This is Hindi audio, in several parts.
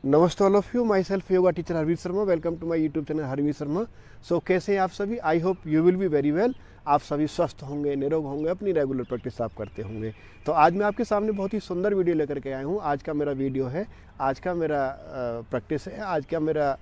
नमस्ते all of you, myself yoga teacher Harveer Sharma. Welcome to my YouTube channel Harveer Sharma. So कैसे हैं आप सभी? I hope you will be very well. आप सभी स्वस्थ होंगे, निरोग होंगे, अपनी रेगुलर प्रैक्टिस आप करते होंगे। तो आज मैं आपके सामने बहुत ही सुंदर वीडियो लेकर के आया हूँ। आज का मेरा वीडियो है, आज का मेरा प्रैक्टिस है, आज का मेरा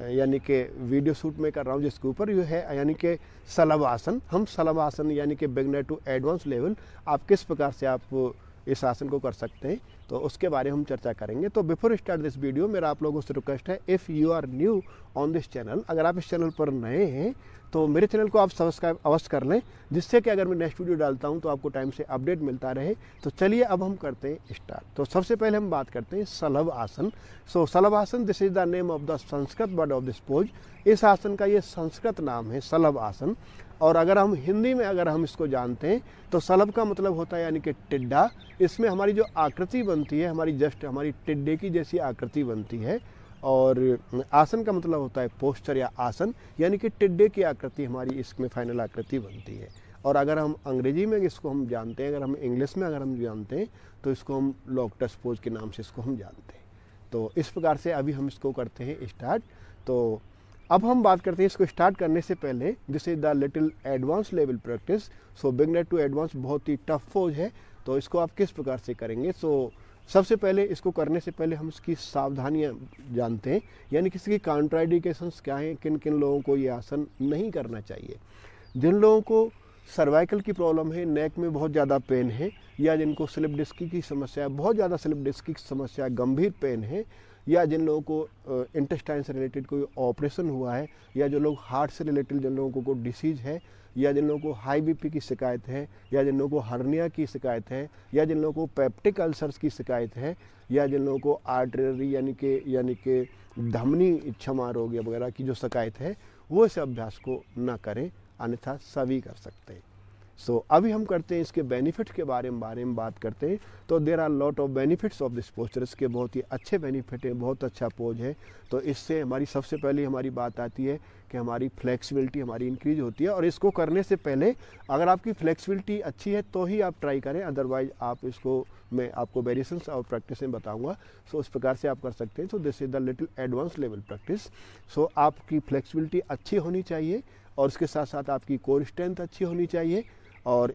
यानी कि वीडियो शूट में कर रहा हूँ जिसके ऊपर ये है यानी कि शलभ आसन। हम शलभ आसन यानी कि बिगनर टू एडवांस लेवल आप किस प्रकार से आप इस आसन को कर सकते हैं, तो उसके बारे में हम चर्चा करेंगे। तो बिफोर स्टार्ट दिस वीडियो मेरा आप लोगों से रिक्वेस्ट है, if you are new on this channel, अगर आप इस चैनल पर नए हैं तो मेरे चैनल को आप सब्सक्राइब अवश्य कर लें, जिससे कि अगर मैं नेक्स्ट वीडियो डालता हूं तो आपको टाइम से अपडेट मिलता रहे। तो चलिए अब हम करते हैं स्टार्ट। तो सबसे पहले हम बात करते हैं शलभ आसन। सो शलभ आसन, this is the name of the Sanskrit word of this pose. इस आसन का ये संस्कृत नाम है शलभ आसन। और अगर हम हिंदी में अगर हम इसको जानते हैं तो शलभ का मतलब होता है यानी कि टिड्डा। इसमें हमारी जो आकृति बनती है, हमारी जस्ट हमारी टिड्डे की जैसी आकृति बनती है। और आसन का मतलब होता है पोस्चर या आसन, यानी कि टिड्डे की आकृति हमारी इसमें फाइनल आकृति बनती है। और अगर हम अंग्रेजी में इसको हम जानते हैं, अगर हम इंग्लिश में अगर हम जानते हैं तो इसको हम लोटस पोज के नाम से इसको हम जानते हैं। तो इस प्रकार से अभी हम इसको करते हैं स्टार्ट। तो अब हम बात करते हैं इसको स्टार्ट करने से पहले, this is the little advance level practice. So beginner to advance बहुत ही टफ पोज है, तो इसको आप किस प्रकार से करेंगे। सो सबसे पहले इसको करने से पहले हम इसकी सावधानियां जानते हैं, यानी किसी की कॉन्ट्राइंडिकेशंस क्या हैं, किन किन लोगों को ये आसन नहीं करना चाहिए। जिन लोगों को सर्वाइकल की प्रॉब्लम है, नेक में बहुत ज़्यादा पेन है, या जिनको स्लिप डिस्क की समस्या है, बहुत ज़्यादा स्लिप डिस्क की समस्या, गंभीर पेन है, या जिन लोगों को इंटेस्टाइन से रिलेटेड कोई ऑपरेशन हुआ है, या जो लोग हार्ट से रिलेटेड जिन लोगों को डिसीज है, या जिन लोगों को हाई बीपी की शिकायत है, या जिन लोगों को हर्निया की शिकायत है, या जिन लोगों को पेप्टिक अल्सर्स की शिकायत है, या जिन लोगों को आर्टरी यानी कि धमनी क्षमा रोग वगैरह की जो शिकायत है, वो इस अभ्यास को ना करें, अन्यथा सभी कर सकते हैं। सो अभी हम करते हैं इसके बेनिफिट्स के बारे में बात करते हैं। तो there are lot of benefits of this posture. इसके बहुत ही अच्छे बेनिफिट हैं, बहुत अच्छा पोज है। तो इससे हमारी सबसे पहले हमारी बात आती है कि हमारी फ्लेक्सिबिलिटी हमारी इंक्रीज होती है। और इसको करने से पहले अगर आपकी फ्लेक्सिबिलिटी अच्छी है तो ही आप ट्राई करें, अदरवाइज आप इसको मैं आपको वेरिएशंस और प्रैक्टिस में बताऊंगा। सो इस प्रकार से आप कर सकते हैं। So this is the little advance level practice. So आपकी फ्लेक्सिबिलिटी अच्छी होनी चाहिए, और इसके साथ साथ आपकी कोर स्ट्रेंथ अच्छी होनी चाहिए, और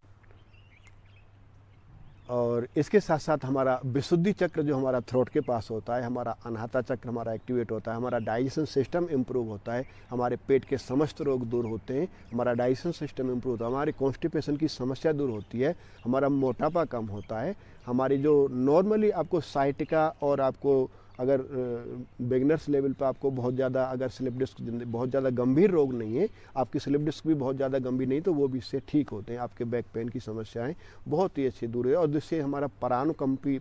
इसके साथ साथ हमारा विशुद्धि चक्र जो हमारा थ्रोट के पास होता है, हमारा अनाहता चक्र हमारा एक्टिवेट होता है, हमारा डाइजेशन सिस्टम इम्प्रूव होता है, हमारे पेट के समस्त रोग दूर होते हैं, हमारा डाइजेशन सिस्टम इम्प्रूव होता है, हमारे कॉन्स्टिपेशन की समस्या दूर होती है, हमारा मोटापा कम होता है, हमारी जो नॉर्मली आपको साइटिका और आपको अगर बिगनर्स लेवल पे आपको बहुत ज़्यादा अगर स्लिप डिस्क बहुत ज़्यादा गंभीर रोग नहीं है, आपकी स्लिप डिस्क भी बहुत ज़्यादा गंभीर नहीं, तो वो भी इससे ठीक होते हैं। आपके बैक पेन की समस्याएं बहुत ही अच्छी दूर है। और जिससे हमारा परानुकंपी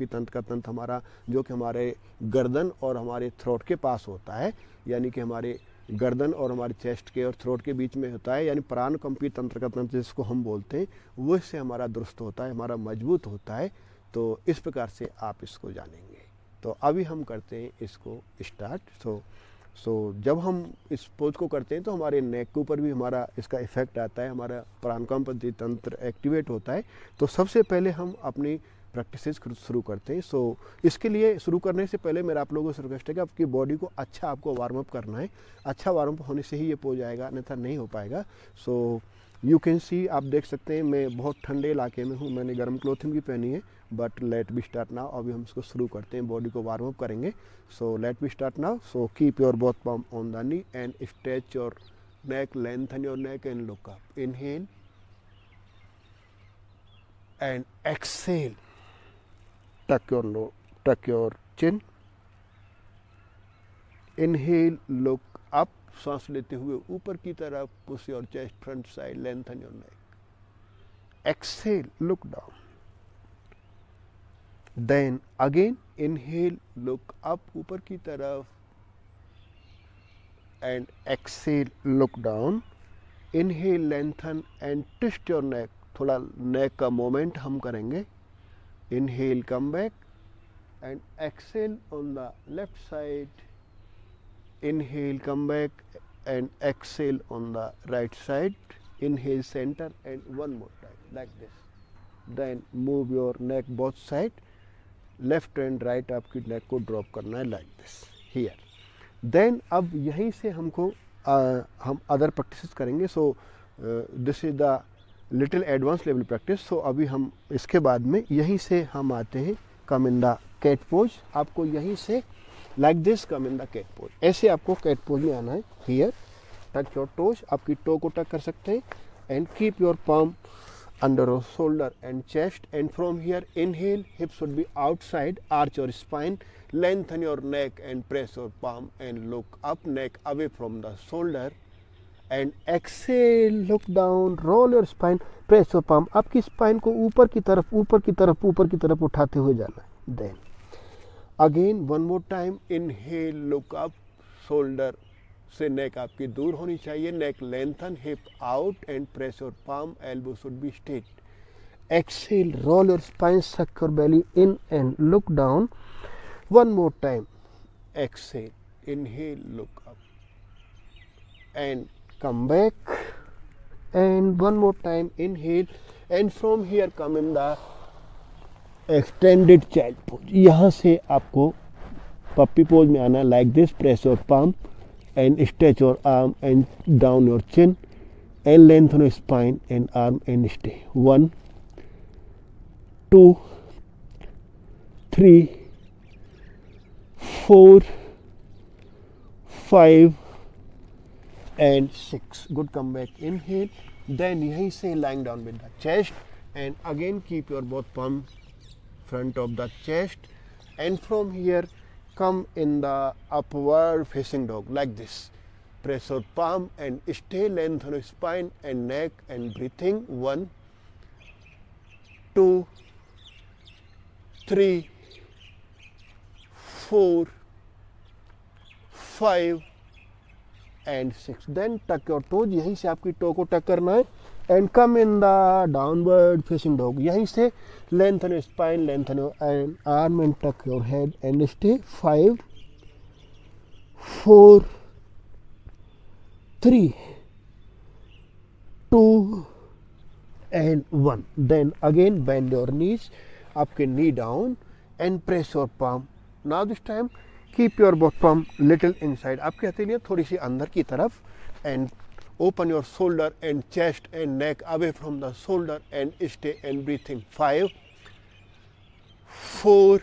तंत्र का तंत्र हमारा जो कि हमारे गर्दन और हमारे थ्रोट के पास होता है, यानी कि हमारे गर्दन और हमारे चेस्ट के और थ्रोट के बीच में होता है, यानी परानुकंपी तंत्र का तंत्र जिसको हम बोलते हैं, वो इससे हमारा दुरुस्त होता है, हमारा मजबूत होता है। तो इस प्रकार से आप इसको जानेंगे। तो अभी हम करते हैं इसको स्टार्ट। सो जब हम इस पोज को करते हैं तो हमारे नेक के ऊपर भी हमारा इसका इफेक्ट आता है, हमारा परानुकंपी तंत्र एक्टिवेट होता है। तो सबसे पहले हम अपनी प्रैक्टिसेस शुरू करते हैं। सो इसके लिए शुरू करने से पहले मेरा आप लोगों से रिक्वेस्ट है कि आपकी बॉडी को अच्छा आपको वार्म अप करना है। अच्छा वार्म अप होने से ही ये पोज आएगा, अन्यथा नहीं हो पाएगा। सो यू कैन सी, आप देख सकते हैं मैं बहुत ठंडे इलाके में हूँ, मैंने गर्म क्लोथिंग भी पहनी है, but let be start now. अभी हम इसको शुरू करते हैं, बॉडी को वार्म अप करेंगे। So let be start now. So keep your both palm on the knee and stretch your neck, lengthen your neck and look up. Inhale and exhale. Tuck your chin. Inhale, look up. सांस लेते हुए ऊपर की तरफ, push your chest front side, lengthen your neck. Exhale, look down. Then again inhale, look up ऊपर की तरफ, and exhale, look down. Inhale, lengthen and twist your neck. थोड़ा neck का moment हम करेंगे. Inhale, come back and exhale on the left side. Inhale, come back and exhale on the right side. Inhale, center and one more time like this. Then move your neck both sides. Left and right आपकी नेक को ड्रॉप करना है लाइक दिस हियर। देन अब यहीं से हमको हम अदर प्रैक्टिसेस करेंगे। So this is the little advance level practice. So अभी हम इसके बाद में यहीं से हम आते हैं come in the cat pose. आपको यहीं से like this come in the cat pose, ऐसे आपको कैट पोज में आना है। हियर टच योर टोज, आपकी टो को टच कर सकते हैं and keep your palm under your shoulder and chest, and from here inhale, hips should be outside, arch your spine, lengthen your neck and press your palm and look up, neck away from the shoulder, and exhale, look down, roll your spine, press your palm। आपकी स्पाइन को ऊपर की तरफ ऊपर की तरफ ऊपर की तरफ उठाते हुए जाना है। Then again one more time, inhale, look up, shoulder से नेक आपकी दूर होनी चाहिए, neck lengthen, hip out and press your palm, elbow should be straight. Exhale, roll your spine, suck your belly in and look down. One more time, exhale, inhale, look up and come back, and one more time, inhale, and from here come in the extended child pose. यहाँ से आपको पप्पी पोज में आना, like this, press your palm and stretch your arm and down your chin and lengthen your spine and arm and stay. 1, 2, 3, 4, 5 and 6. Good, come back, inhale. Then yahi se lying down with the chest and again keep your both palm front of the chest, and from here come in the upward facing dog like this. Press your palm and stay, lengthen your spine and neck and breathing. 1, 2, 3, 4, 5 and 6. Then tuck your toes, यहीं से आपकी टो को टक करना है and come in the downward facing dog. यहीं से lengthen your spine, lengthen your arm and tuck your head and stay. 5, 4, 3, 2 and 1. Then again bend your knees, आपके knee down and press your palm. Now this time keep your both palm little inside, आपके हथेलियाँ थोड़ी सी अंदर की तरफ, and open your shoulder and chest and neck away from the shoulder and stay and breathing. 5, 4,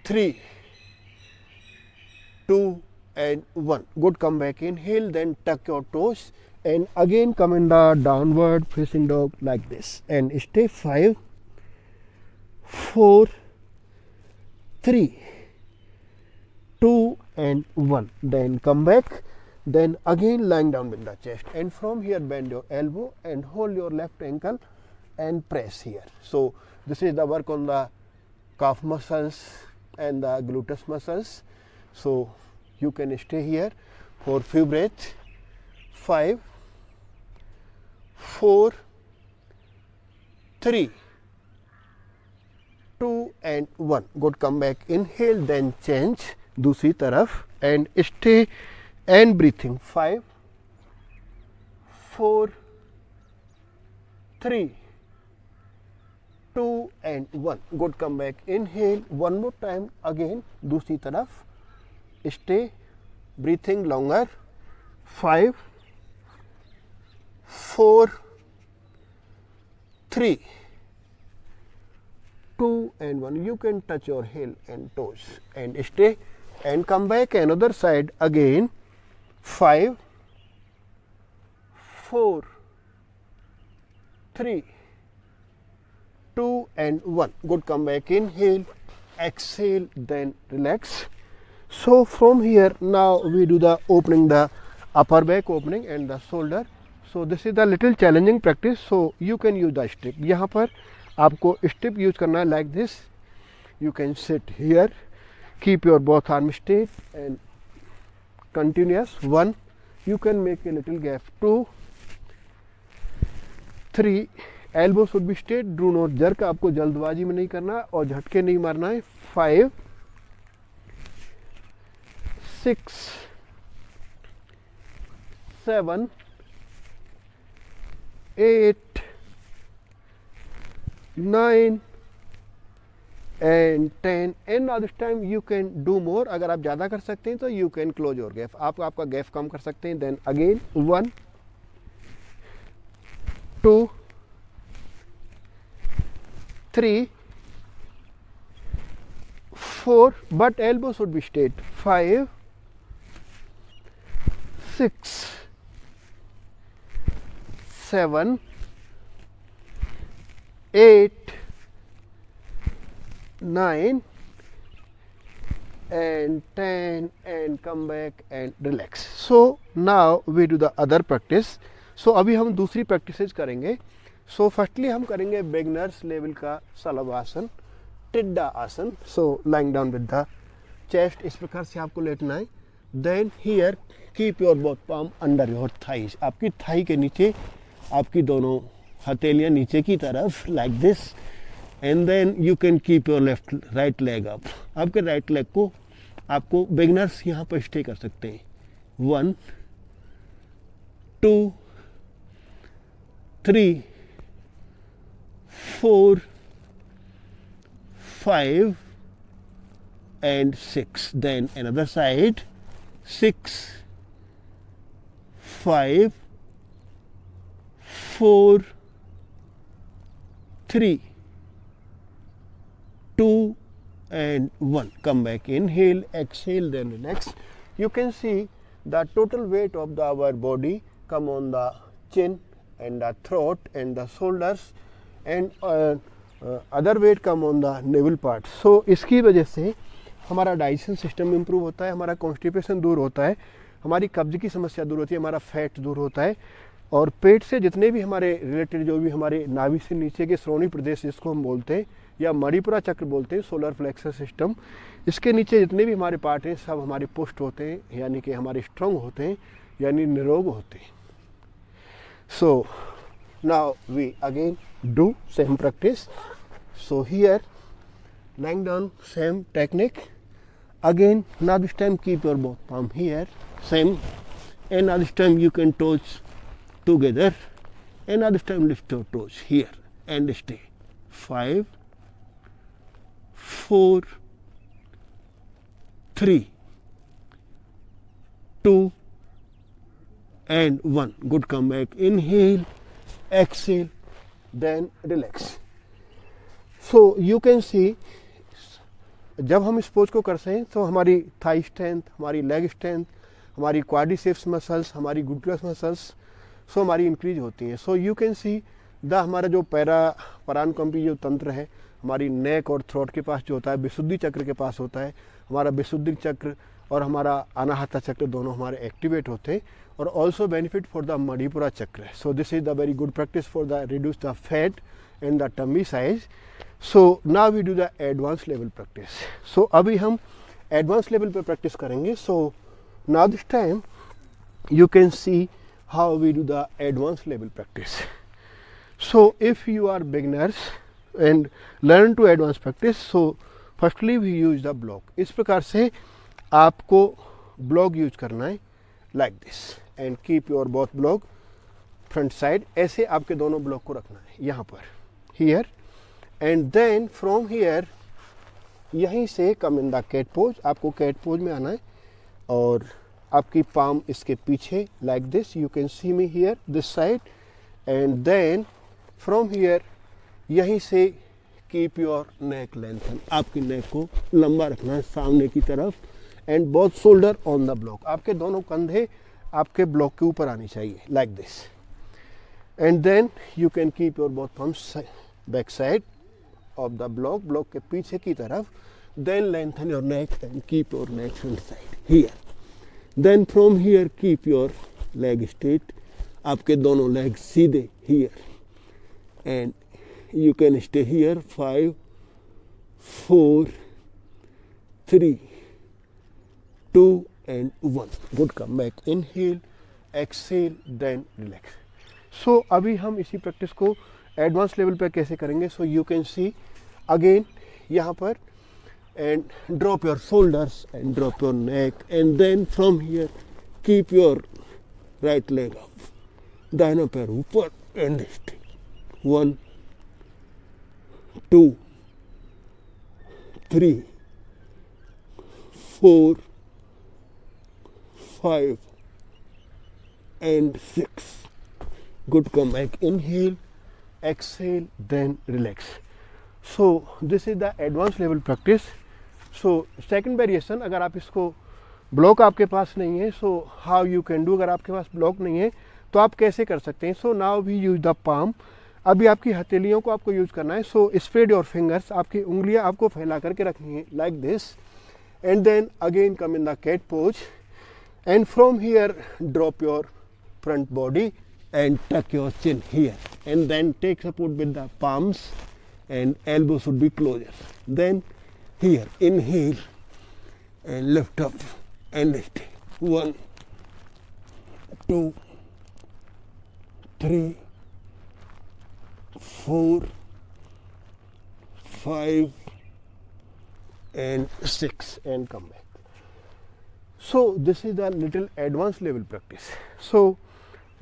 3, 2 and 1. Good, come back, inhale, then tuck your toes and again come in the downward facing dog like this and stay. 5, 4, 3, 2 and 1. Then come back. Then again lying down with the chest, and from here bend your elbow and hold your left ankle and press here. So this is the work on the calf muscles and the gluteus muscles. So you can stay here for few breaths. 5, 4, 3, 2 and 1. Good, come back, inhale, then change दूसरी तरफ and stay and breathing. 5, 4, 3, 2 and 1. Good, come back, inhale, one more time again दूसरी तरफ, stay, breathing longer. 5, 4, 3, 2 and 1. You can touch your heel and toes and stay and come back another side again. 5, 4, 3, 2 and 1. Good, come back, inhale, exhale, then relax. So from here now we do the opening, the upper back opening and the shoulder. So this is the little challenging practice. So you can use the strip. यहाँ पर आपको strip use करना है like this. You can sit here, keep your both arms straight and continuous. 1, you can make a little gap. 2, 3, elbow should be straight, do not jerk. आपको जल्दबाजी में नहीं करना और झटके नहीं मारना है. 5, 6, 7, 8, 9, and 10 and now this time you can do more. अगर आप ज़्यादा कर सकते हैं तो you can close your gap, आप आपका gap कम कर सकते हैं. Then again 1 2 3 4 but elbow should be straight. 5 6 7 8 9 and 10 and come back and relax. So now we do the other practice. So अभी हम दूसरी प्रैक्टिसेस करेंगे. So firstly हम करेंगे beginners level का शलभासन, टिड्डा आसन. So lying down with the chest, इस प्रकार से आपको लेटना है. Then here keep your both palm under your thighs. आपकी थाई के नीचे आपकी दोनों हथेलियाँ नीचे की तरफ like this. And then you can keep your right leg up. आपके right leg को आपको beginners यहाँ पर stay कर सकते हैं. 1 2 3 4 5 and 6. Then another side. 6 5 4 3 2 and 1. Come back, inhale, exhale, then relax. You can see the total weight of our body come on the chin and the throat and the shoulders and other weight come on the navel part. So इसकी वजह से हमारा डाइजेशन सिस्टम इम्प्रूव होता है, हमारा कॉन्स्टिपेशन दूर होता है, हमारी कब्ज की समस्या दूर होती है, हमारा फैट दूर होता है और पेट से जितने भी हमारे रिलेटेड जो भी हमारे नाभि से नीचे के श्रोणी प्रदेश जिसको हम बोलते हैं या मणिपुरा चक्र बोलते हैं, सोलर फ्लेक्सर सिस्टम, इसके नीचे जितने भी हमारे पार्ट हैं सब हमारे पुष्ट होते हैं, यानी कि हमारे स्ट्रॉन्ग होते हैं, यानी निरोग होते हैं. So now we again do same practice. So here lying down, same technique. Again, now this time keep your both palm here, same, and now this time you can toes together, and now this time lift your toes here and stay. 5 4 3 2 and 1. Good, come back, inhale, exhale, then relax. So you can see जब हम इस पोज को करते हैं तो हमारी थाई स्ट्रेंथ, हमारी लेग स्ट्रेंथ, हमारी क्वाड्रिसेप्स मसल्स, हमारी ग्लूटेस मसल्स सो हमारी इंक्रीज होती हैं. सो यू कैन सी द हमारा जो परानकंपी जो तंत्र है हमारी नेक और थ्रोट के पास जो होता है, विशुद्धि चक्र के पास होता है, हमारा विशुद्धि चक्र और हमारा अनाहता चक्र दोनों हमारे एक्टिवेट होते हैं और also benefit for the Manipura chakra. So this is the very good practice for the reduce the fat and the tummy size. So now we do the advanced level practice. So अभी हम advanced level पे practice करेंगे. So now this time you can see how we do the advanced level practice. So if you are beginners and learn to advanced practice, so firstly we use the block. इस प्रकार से आपको block use करना है like this and keep your both block front side. ऐसे आपके दोनों block को रखना है यहाँ पर here. And then from here यहीं से come in the cat pose, आपको कैट पोज में आना है और आपकी पाम इसके पीछे like this. You can see me here this side and then from here यहीं से कीप योर नेक लेंथन, आपकी नेक को लंबा रखना है सामने की तरफ and both shoulder on the block, आपके दोनों कंधे आपके ब्लॉक के ऊपर आनी चाहिए like this. And then you can keep your both palms back side of the block के पीछे की तरफ. then lengthen your neck and keep your neck front side here. then from here keep your leg straight, आपके दोनों legs सीधे here and you can stay here. 5 4 3 2 and 1. good, come back, inhale, exhale, then relax. so अभी हम इसी प्रैक्टिस को एडवांस लेवल पे कैसे करेंगे. So you can see again यहाँ पर and drop your shoulders and drop your neck and then from here keep your right leg up, दाहिना पैर ऊपर and stay. 1 2 3, 4, 5 and 6. Good, come back, inhale, exhale, then relax. So this is the advanced level practice. So second variation, अगर आप इसको ब्लॉक आपके पास नहीं है, so how you can do, अगर आपके पास ब्लॉक नहीं है तो आप कैसे कर सकते हैं. So now we use the palm. अभी आपकी हथेलियों को आपको यूज करना है. सो स्प्रेड योर फिंगर्स, आपकी उंगलियां आपको फैला करके रखनी है like this, and then again come in the cat pose, and from here drop your front body and tuck your chin here, and then take support with the palms and elbow should be closer. Then here inhale and lift up and stay. 1, 2, 3, 4, 5 and 6 and come back. So this is the little advanced level practice. So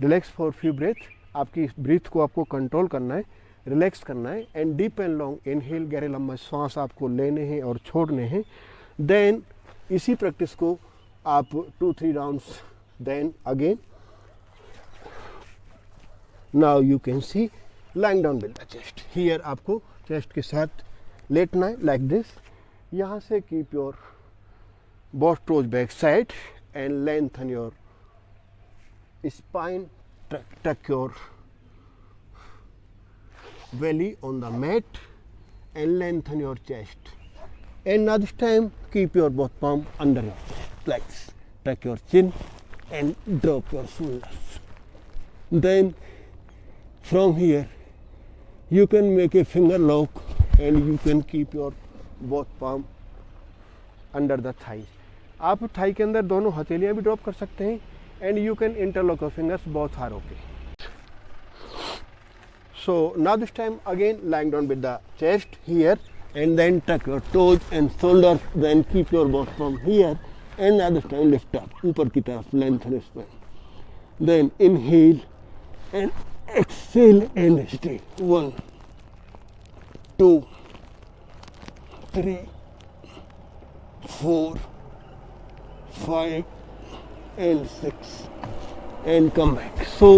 relax for few breath. आपकी ब्रीथ को आपको कंट्रोल करना है, रिलैक्स करना है, and deep and long inhale, गहरे लंबा श्वास आपको लेने हैं और छोड़ने हैं. देन इसी प्रैक्टिस को आप 2-3 rounds. Then again now you can see lying down with the chest. Here आपको चेस्ट के साथ लेटना है लाइक दिस. यहाँ से keep your both toes back side and lengthen your spine, tuck your belly on the mat and lengthen your chest. And now this time keep your both palm under your chest like this. Tuck your chin and drop your shoulders. Then from here you can make a finger lock and you can keep your both palm under the thigh. आप थाई के अंदर दोनों हथेलियां भी ड्रॉप कर सकते हैं, and you can interlock your fingers, both are okay. So now this time again lying down with the chest here, and then tuck your toes and shoulders, then keep your both from here, and now this time lift up ऊपर की तरफ, lengthen spine. Then inhale and exhale and stay. 1, 2, 3, 4, 5 and 6 and come back. So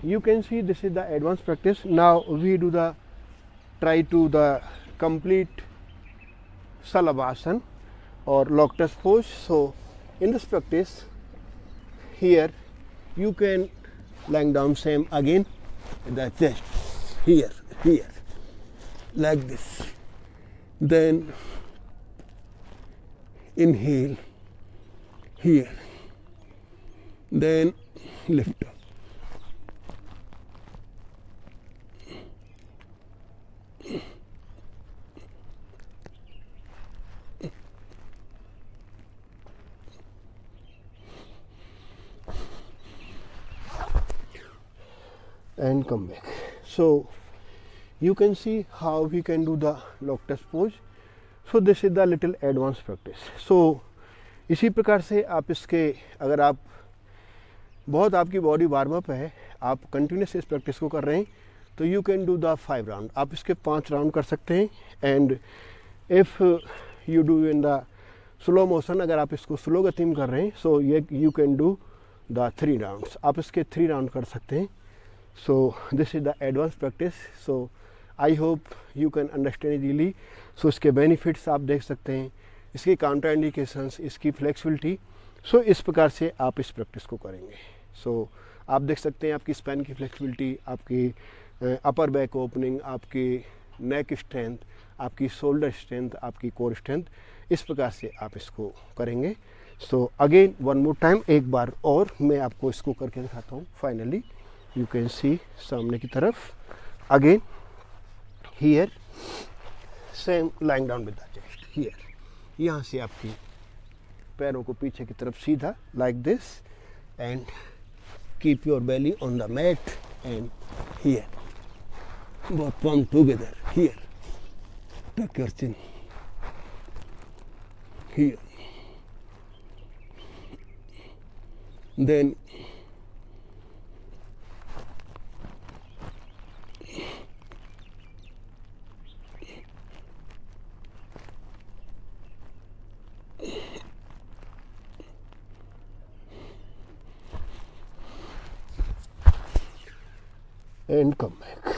you can see this is the advanced practice. Now we do the the complete Salabhasan or lotus pose. So in this practice here you can lying down same again the chest here like this. Then inhale here, then lift up. And come back. So you can see how we can do the lotus pose. So this is the little advanced practice. So इसी प्रकार से आप इसके, अगर आप बहुत आपकी बॉडी वार्म अप है, आप कंटिन्यूस इस प्रैक्टिस को कर रहे हैं, तो you can do the 5 round. आप इसके 5 राउंड कर सकते हैं. And if you do in the slow motion, अगर आप इसको स्लो गति में कर रहे हैं, सो ये you can do the 3 rounds. आप इसके 3 राउंड कर सकते हैं. So this is the advanced practice. So I hope you can understand easily. So इसके benefits आप देख सकते हैं, इसके काउंटर इंडिकेशंस, इसकी फ्लेक्सिबिलिटी. सो इस प्रकार से आप इस प्रैक्टिस को करेंगे. सो आप देख सकते हैं आपकी स्पाइन की फ्लेक्सिबिलिटी, आपकी अपर बैक ओपनिंग, आपकी नेक स्ट्रेंथ, आपकी शोल्डर स्ट्रेंथ, आपकी कोर स्ट्रेंथ. इस प्रकार से आप इसको करेंगे. So again one more time, एक बार और मैं आपको इसको करके दिखाता हूँ. फाइनली यू कैन सी सामने की तरफ. Again here same lying down with the chest. Here यहाँ से आपकी पैरों को पीछे की तरफ सीधा like this, and keep your belly on the mat, and here both palm together. Here tuck your chin. Here then and come back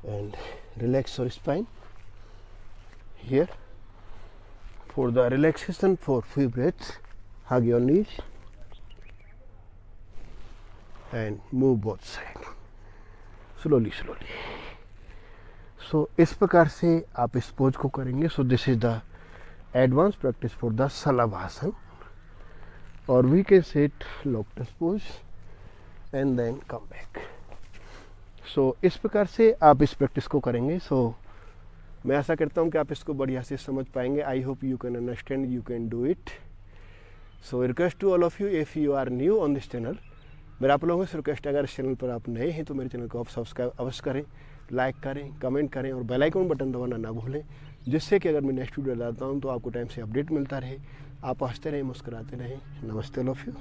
and relax your spine. Here for the relaxation, for few breaths, hug your knees and move both side slowly. So इस प्रकार से आप इस पोज को करेंगे. So this is the advance practice for the Shalabhasana, और we can set lotus pose and then come back. So इस प्रकार से आप इस प्रैक्टिस को करेंगे. सो मैं आशा करता हूँ कि आप इसको बढ़िया से समझ पाएंगे. I hope you can understand, you can do it. So request to all of you, if you are new on this channel, मेरा आप लोगों से रिक्वेस्ट है, अगर इस चैनल पर आप नए हैं तो मेरे चैनल को आप सब्सक्राइब अवश्य करें, लाइक करें, कमेंट करें और बेल आइकन बटन दबाना ना भूलें, जिससे कि अगर मैं नेक्स्ट वीडियो डालता हूँ तो आपको टाइम से अपडेट मिलता रहे. आप हंसते रहें, मुस्कुराते रहें. नमस्ते ऑल ऑफ यू.